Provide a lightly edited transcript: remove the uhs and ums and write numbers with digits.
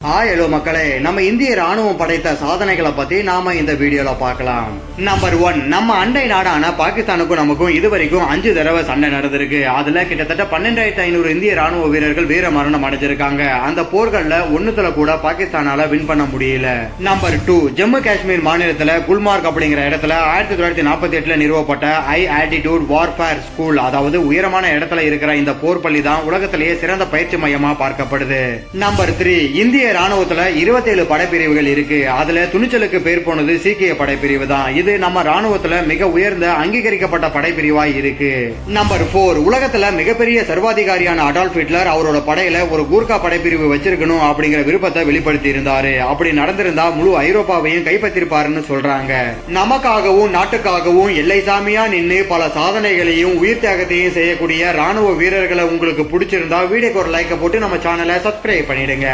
Hello மக்களே, நம்ம இந்திய ராணுவம் படைத்த சாதனைகளை பத்தி நாம இந்த வீடியோல பார்க்கலாம். நம்பர் 1, நம்ம அண்டை நாடான பாகிஸ்தானுக்கும் நமக்கும் இதுவரைக்கும் 5 தடவை சண்டை நடந்திருக்கு. அதுல கிட்டத்தட்ட 12,500 இந்திய ராணுவ வீரர்கள் வீர மரணம் அடைஞ்சிருக்காங்க. அந்த போர்கள்ல ஒண்ணுத்துல கூட பாகிஸ்தானால வின் பண்ண முடியல. நம்பர் 2, ஜம்மு காஷ்மீர் மாநிலத்துல குல்மார்க் அப்படிங்கிற இடத்துல 1948ல நிறுவப்பட்ட ஹை ஆல்டிடியூட் வார்ஃபேர் ஸ்கூல், அதாவது உயரமான இடத்துல இருக்கிற இந்த போர் பள்ளி தான் உலகத்திலேயே சிறந்த பயிற்சி மையமா பார்க்கப்படுது. நம்பர் 3, இந்திய ராணுவத்துல 27 படைப்பிரிவுகள் இருக்கு. அதுல துணிச்சலுக்கு பேர் போனது சீக்கிய படைப்பிரிவு தான். இது நம்ம ராணுவத்துல மிக உயர்ந்த அங்கீகரிக்கப்பட்ட படைப்பிரிவாய் இருக்கு. நம்பர் 4, உலகத்துல மிகப்பெரிய சர்வாதிகாரியான அடால்ஃப் ஹிட்லர் அவரோட படையில ஒரு கூர்கா படைப்பிரிவு வச்சிருக்கணும் அப்படிங்கிற விருப்பத்தை வெளிப்படுத்தி இருந்தாரு. அப்படி நடந்திருந்தா முழு ஐரோப்பாவையும் கைப்பற்றிருப்பாருன்னு சொல்றாங்க. நமக்காகவும் நாட்டுக்காகவும் எல்லை சாமியா நின்று பல சாதனைகளையும் உயிர் தியாகத்தையும் செய்யக்கூடிய ராணுவ வீரர்களை உங்களுக்கு பிடிச்சிருந்தா வீடியோக்கு ஒரு லைக் போட்டு நம்ம சேனலை சப்ஸ்கிரைப் பண்ணிடுங்க.